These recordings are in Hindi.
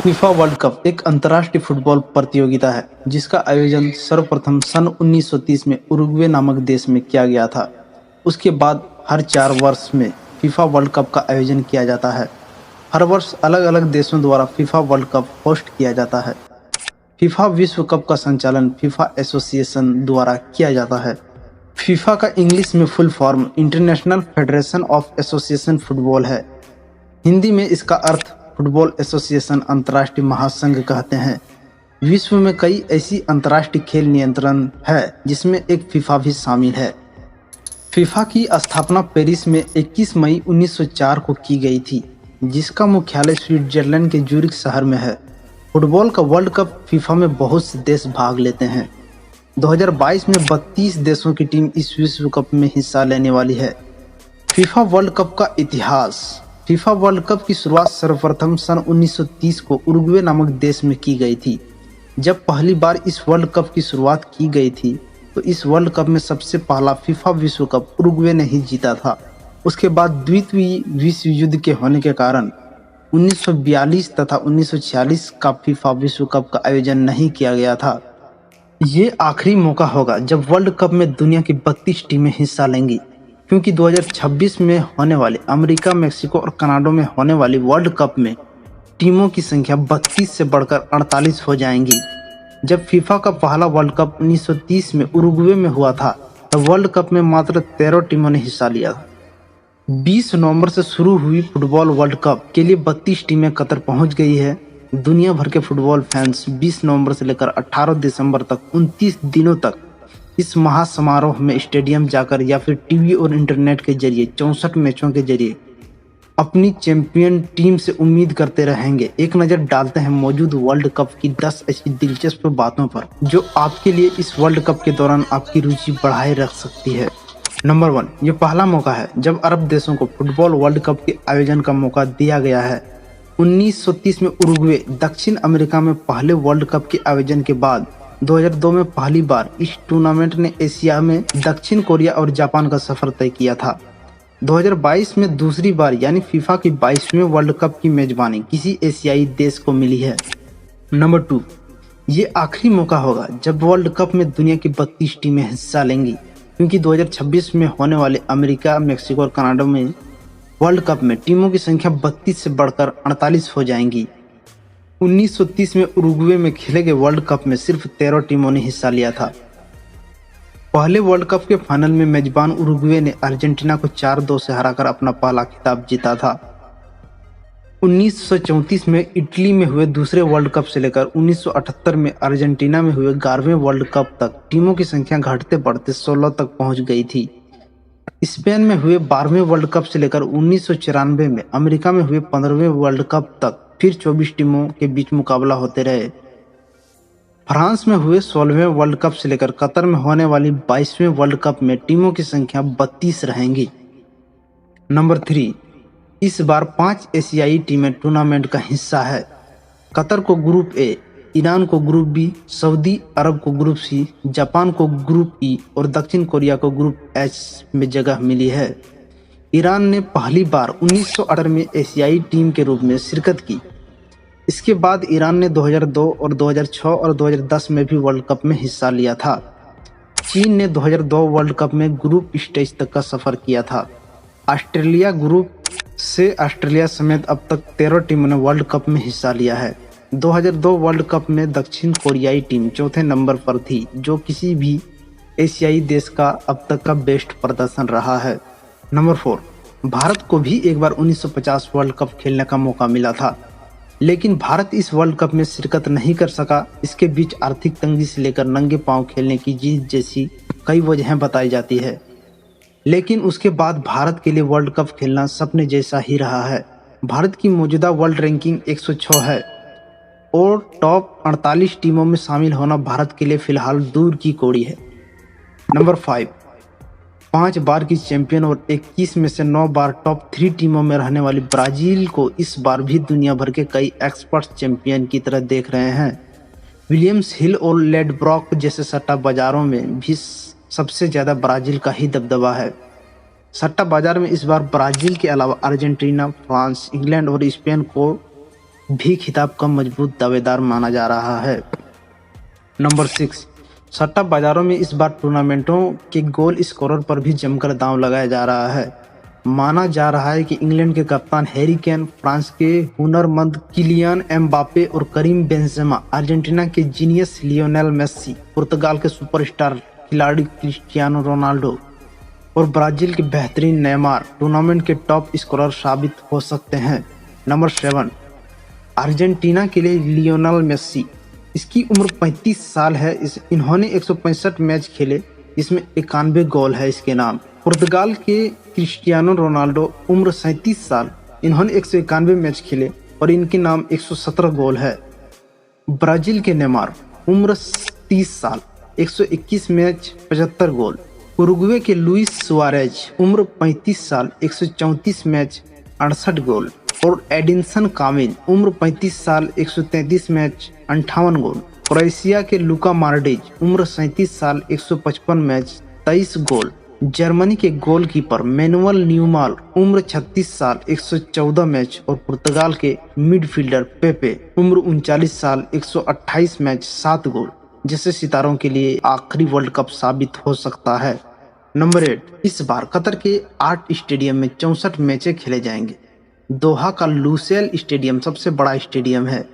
फीफा वर्ल्ड कप एक अंतर्राष्ट्रीय फुटबॉल प्रतियोगिता है जिसका आयोजन सर्वप्रथम सन 1930 में उरुग्वे नामक देश में किया गया था। उसके बाद हर 4 वर्ष में फीफा वर्ल्ड कप का आयोजन किया जाता है। हर वर्ष अलग अलग देशों द्वारा फीफा वर्ल्ड कप होस्ट किया जाता है। फीफा विश्व कप का संचालन फीफा एसोसिएशन द्वारा किया जाता है। फीफा का इंग्लिश में full form international federation of association football है। हिंदी में इसका अर्थ फुटबॉल एसोसिएशन अंतर्राष्ट्रीय महासंघ कहते हैं। विश्व में कई ऐसी अंतर्राष्ट्रीय खेल नियंत्रण है जिसमें एक फीफा भी शामिल है। फीफा की स्थापना पेरिस में 21 मई 1904 को की गई थी, जिसका मुख्यालय स्विट्जरलैंड के ज्यूरिख शहर में है। फुटबॉल का वर्ल्ड कप फीफा में बहुत से देश भाग लेते हैं। 2022 में 32 देशों की टीम इस विश्व कप में हिस्सा लेने वाली है। फीफा वर्ल्ड कप का इतिहास। फीफा वर्ल्ड कप की शुरुआत सर्वप्रथम सन 1930 को उरुग्वे नामक देश में की गई थी। जब पहली बार इस वर्ल्ड कप की शुरुआत की गई थी तो इस वर्ल्ड कप में सबसे पहला फीफा विश्व कप उरुग्वे ने ही जीता था। उसके बाद द्वितीय विश्व युद्ध के होने के कारण 1942 तथा 1946 का फीफा विश्व कप का आयोजन नहीं किया गया था। ये आखिरी मौका होगा जब वर्ल्ड कप में दुनिया की 32 टीमें हिस्सा लेंगी, क्योंकि 2026 में होने वाले अमेरिका, मेक्सिको और कनाडा में होने वाली वर्ल्ड कप में टीमों की संख्या 32 से बढ़कर 48 हो जाएंगी। जब फीफा का पहला वर्ल्ड कप 1930 में उरुग्वे में हुआ था तब वर्ल्ड कप में मात्र 13 टीमों ने हिस्सा लिया था। 20 नवंबर से शुरू हुई फुटबॉल वर्ल्ड कप के लिए 32 टीमें कतर पहुंच गई है। दुनिया भर के फुटबॉल फैंस 20 नवंबर से लेकर 18 दिसंबर तक 29 दिनों तक इस महासमारोह में स्टेडियम जाकर या फिर टीवी और इंटरनेट के जरिए 64 मैचों के जरिए अपनी चैंपियन टीम से उम्मीद करते रहेंगे। एक नज़र डालते हैं मौजूद वर्ल्ड कप की 10 ऐसी दिलचस्प बातों पर जो आपके लिए इस वर्ल्ड कप के दौरान आपकी रुचि बढ़ाए रख सकती है। नंबर 1, ये पहला मौका है जब अरब देशों को फुटबॉल वर्ल्ड कप के आयोजन का मौका दिया गया है। 1930 में उरुग्वे दक्षिण अमेरिका में पहले वर्ल्ड कप के आयोजन के बाद 2002 में पहली बार इस टूर्नामेंट ने एशिया में दक्षिण कोरिया और जापान का सफर तय किया था। 2022 में दूसरी बार यानी फीफा की 22वें वर्ल्ड कप की मेजबानी किसी एशियाई देश को मिली है। नंबर 2, ये आखिरी मौका होगा जब वर्ल्ड कप में दुनिया की 32 टीमें हिस्सा लेंगी, क्योंकि 2026 में होने वाले अमेरिका, मेक्सिको और कनाडा में वर्ल्ड कप में टीमों की संख्या 32 से बढ़कर 48 हो जाएंगी। 1930 में उरुग्वे में खेले गए वर्ल्ड कप में सिर्फ 13 टीमों ने हिस्सा लिया था। पहले वर्ल्ड कप के फाइनल में मेजबान उरुग्वे ने अर्जेंटीना को 4-2 से हराकर अपना पहला खिताब जीता था। 1934 में इटली में हुए दूसरे वर्ल्ड कप से लेकर 1978 में अर्जेंटीना में हुए 11वें वर्ल्ड कप तक टीमों की संख्या घटते बढ़ते 16 तक पहुंच गई थी। स्पेन में हुए 12वें वर्ल्ड कप से लेकर 1994 में अमेरिका में हुए 15वें वर्ल्ड कप तक फिर 24 टीमों के बीच मुकाबला होते रहे। फ्रांस में हुए 16वें वर्ल्ड कप से लेकर कतर में होने वाली 22वें वर्ल्ड कप में टीमों की संख्या 32 रहेंगी। नंबर 3, इस बार 5 एशियाई टीमें टूर्नामेंट का हिस्सा है। कतर को ग्रुप ए, ईरान को ग्रुप बी, सऊदी अरब को ग्रुप सी, जापान को ग्रुप ई और दक्षिण कोरिया को ग्रुप एच में जगह मिली है। ईरान ने पहली बार 1968 में एशियाई टीम के रूप में शिरकत की। इसके बाद ईरान ने 2002 और 2006 और 2010 में भी वर्ल्ड कप में हिस्सा लिया था। चीन ने 2002 वर्ल्ड कप में ग्रुप स्टेज तक का सफर किया था। ऑस्ट्रेलिया ग्रुप से ऑस्ट्रेलिया समेत अब तक 13 टीमों ने वर्ल्ड कप में हिस्सा लिया है। 2002 वर्ल्ड कप में दक्षिण कोरियाई टीम चौथे नंबर पर थी, जो किसी भी एशियाई देश का अब तक का बेस्ट प्रदर्शन रहा है। नंबर 4, भारत को भी एक बार 1950 वर्ल्ड कप खेलने का मौका मिला था, लेकिन भारत इस वर्ल्ड कप में शिरकत नहीं कर सका। इसके बीच आर्थिक तंगी से लेकर नंगे पांव खेलने की जिद जैसी कई वजहें बताई जाती है, लेकिन उसके बाद भारत के लिए वर्ल्ड कप खेलना सपने जैसा ही रहा है। भारत की मौजूदा वर्ल्ड रैंकिंग 106 है और टॉप 48 टीमों में शामिल होना भारत के लिए फिलहाल दूर की कौड़ी है। नंबर 5, 5 बार की चैंपियन और 21 में से 9 बार टॉप 3 टीमों में रहने वाली ब्राजील को इस बार भी दुनिया भर के कई एक्सपर्ट्स चैंपियन की तरह देख रहे हैं। विलियम्स हिल और लेडब्रॉक जैसे सट्टा बाजारों में भी सबसे ज़्यादा ब्राजील का ही दबदबा है। सट्टा बाजार में इस बार ब्राजील के अलावा अर्जेंटीना, फ्रांस, इंग्लैंड और स्पेन को भी खिताब का मजबूत दावेदार माना जा रहा है। नंबर 6, सट्टा बाजारों में इस बार टूर्नामेंटों के गोल स्कोरर पर भी जमकर दांव लगाया जा रहा है। माना जा रहा है कि इंग्लैंड के कप्तान हैरी केन, फ्रांस के हुनरमंद किलियन एम्बापे और करीम बेंजेमा, अर्जेंटीना के जीनियस लियोनेल मेस्सी, पुर्तगाल के सुपरस्टार खिलाड़ी क्रिस्टियानो रोनाल्डो और ब्राजील के बेहतरीन नेमार टूर्नामेंट के टॉप स्कोरर साबित हो सकते हैं। नंबर 7, अर्जेंटीना के लिए लियोनेल मेस्सी। इसकी उम्र 35 साल है। इन्होंने 165 मैच खेले, इसमें 91 गोल है इसके नाम। पुर्तगाल के क्रिस्टियानो रोनाल्डो, उम्र 37 साल, इन्होंने 191 मैच खेले और इनके नाम 117 गोल है। ब्राजील के नेमार, उम्र 30 साल, 121 मैच, 75 गोल। उरुग्वे के लुइस सुआरेज, उम्र 35 साल, 134 मैच, 68 गोल। और एडिनसन काविनी, उम्र 35 साल, 133 मैच, 58 गोल। क्रोएशिया के लुका मॉड्रिच, उम्र 37 साल, 155 मैच, 23 गोल। जर्मनी के गोलकीपर मैनुअल न्यूमार, उम्र 36 साल, 114 मैच। और पुर्तगाल के मिडफील्डर पेपे, उम्र 39 साल, 128 मैच, 7 गोल, जैसे सितारों के लिए आखिरी वर्ल्ड कप साबित हो सकता है। नंबर 8, इस बार कतर के 8 स्टेडियम में 64 मैचें खेले जाएंगे। दोहा का लुसेल स्टेडियम सबसे बड़ा स्टेडियम है।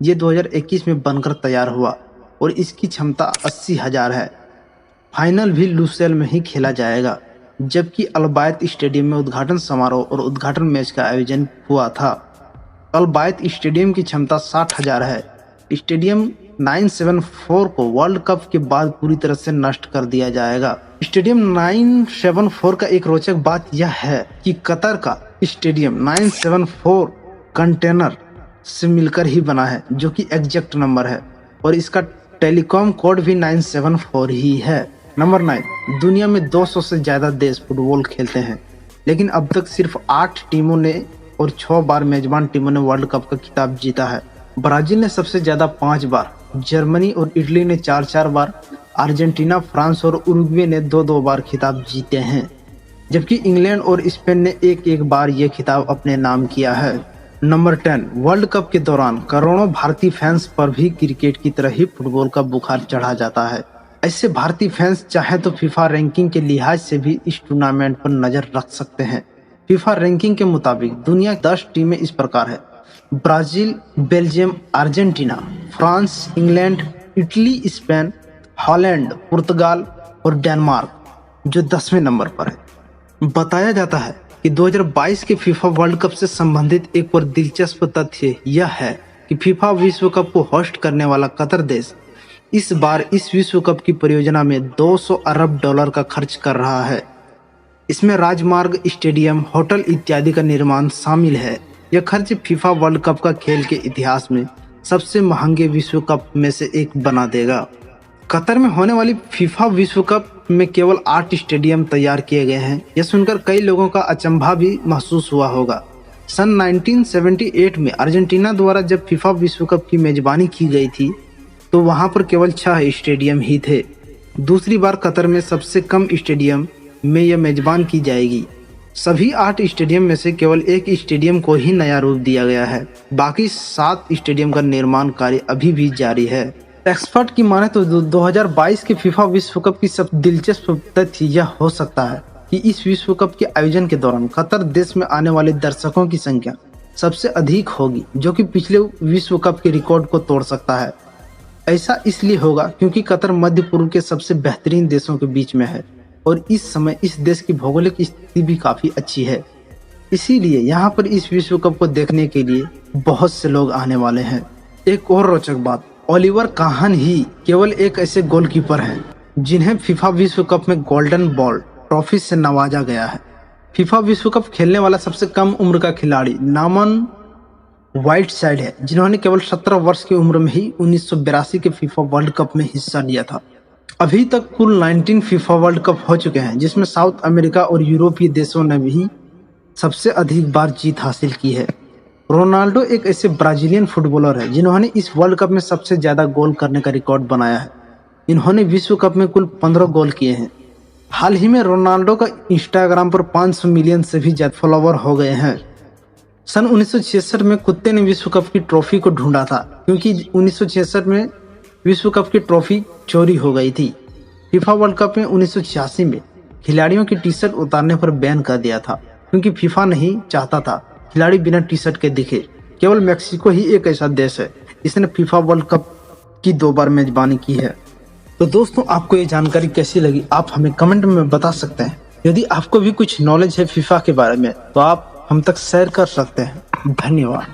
ये 2021 में बनकर तैयार हुआ और इसकी क्षमता 80,000 है। फाइनल भी लुसेल में ही खेला जाएगा, जबकि अल्बायत स्टेडियम में उद्घाटन समारोह और उद्घाटन मैच का आयोजन हुआ था। अल्बायत स्टेडियम की क्षमता 60,000 है। स्टेडियम 974 को वर्ल्ड कप के बाद पूरी तरह से नष्ट कर दिया जाएगा। स्टेडियम 974 का एक रोचक बात यह है कि कतर का स्टेडियम 974 कंटेनर से मिलकर ही बना है, जो कि एग्जैक्ट नंबर है, और इसका टेलीकॉम कोड भी 974 ही है। नंबर 9, दुनिया में 200 से ज्यादा देश फुटबॉल खेलते हैं, लेकिन अब तक सिर्फ 8 टीमों ने और 6 बार मेजबान टीमों ने वर्ल्ड कप का खिताब जीता है। ब्राजील ने सबसे ज्यादा 5 बार, जर्मनी और इटली ने 4-4 बार, अर्जेंटीना, फ्रांस और उरुग्वे ने 2-2 बार खिताब जीते हैं, जबकि इंग्लैंड और स्पेन ने 1-1 बार ये खिताब अपने नाम किया है। नंबर 10, वर्ल्ड कप के दौरान करोड़ों भारतीय फैंस पर भी क्रिकेट की तरह ही फुटबॉल का बुखार चढ़ा जाता है। ऐसे भारतीय फैंस चाहे तो फीफा रैंकिंग के लिहाज से भी इस टूर्नामेंट पर नजर रख सकते हैं। फीफा रैंकिंग के मुताबिक दुनिया 10 टीमें इस प्रकार है: Brazil, Belgium, Argentina, France, England, Italy, Spain, Holland, पुर्तगाल और डेनमार्क, जो 10वें नंबर पर है। बताया जाता है कि 2022 के फीफा वर्ल्ड कप से संबंधित एक और दिलचस्प तथ्य यह है कि फीफा विश्व कप को होस्ट करने वाला कतर देश इस बार इस विश्व कप की परियोजना में $200 अरब का खर्च कर रहा है। इसमें राजमार्ग, स्टेडियम, होटल इत्यादि का निर्माण शामिल है। यह खर्च फीफा वर्ल्ड कप का खेल के इतिहास में सबसे महंगे विश्व कप में से एक बना देगा। कतर में होने वाली फीफा विश्व कप में केवल 8 स्टेडियम तैयार किए गए हैं। यह सुनकर कई लोगों का अचंभा भी महसूस हुआ होगा। सन 1978 में अर्जेंटीना द्वारा जब फीफा विश्व कप की मेजबानी की गई थी तो वहां पर केवल 6 स्टेडियम ही थे। दूसरी बार कतर में सबसे कम स्टेडियम में यह मेजबान की जाएगी। सभी 8 स्टेडियम में से केवल एक स्टेडियम को ही नया रूप दिया गया है। बाकी 7 स्टेडियम का निर्माण कार्य अभी भी जारी है। एक्सपर्ट की माने तो 2022 के फीफा विश्व कप की सब दिलचस्प तथ्य यह हो सकता है कि इस विश्व कप के आयोजन के दौरान कतर देश में आने वाले दर्शकों की संख्या सबसे अधिक होगी, जो कि पिछले विश्व कप के रिकॉर्ड को तोड़ सकता है। ऐसा इसलिए होगा क्योंकि कतर मध्य पूर्व के सबसे बेहतरीन देशों के बीच में है और इस समय इस देश की भौगोलिक स्थिति भी काफी अच्छी है। इसीलिए यहाँ पर इस विश्व कप को देखने के लिए बहुत से लोग आने वाले हैं। एक और रोचक बात, ओलिवर काहन ही केवल एक ऐसे गोलकीपर हैं जिन्हें फीफा विश्व कप में गोल्डन बॉल ट्रॉफी से नवाजा गया है। फीफा विश्व कप खेलने वाला सबसे कम उम्र का खिलाड़ी नामन व्हाइटसाइड है, जिन्होंने केवल 17 वर्ष की उम्र में ही 1982 के फीफा वर्ल्ड कप में हिस्सा लिया था। अभी तक कुल 19 फीफा वर्ल्ड कप हो चुके हैं, जिसमें साउथ अमेरिका और यूरोपीय देशों ने भी सबसे अधिक बार जीत हासिल की है। रोनाल्डो एक ऐसे ब्राजीलियन फुटबॉलर है जिन्होंने इस वर्ल्ड कप में सबसे ज्यादा गोल करने का रिकॉर्ड बनाया है। इन्होंने विश्व कप में कुल 15 गोल किए हैं। हाल ही में रोनाल्डो का इंस्टाग्राम पर 500 मिलियन से भी ज्यादा फॉलोवर हो गए हैं। सन 1966 में कुत्ते ने विश्व कप की ट्रॉफी को ढूंढा था, क्योंकि 1966 में विश्व कप की ट्रॉफी चोरी हो गई थी। फीफा वर्ल्ड कप में 1986 में खिलाड़ियों की टी शर्ट उतारने पर बैन कर दिया था, क्योंकि फीफा नहीं चाहता था खिलाड़ी बिना टी शर्ट के दिखे। केवल मैक्सिको ही एक ऐसा देश है जिसने फीफा वर्ल्ड कप की 2 बार मेजबानी की है। तो दोस्तों, आपको ये जानकारी कैसी लगी आप हमें कमेंट में बता सकते हैं। यदि आपको भी कुछ नॉलेज है फीफा के बारे में तो आप हम तक शेयर कर सकते हैं। धन्यवाद।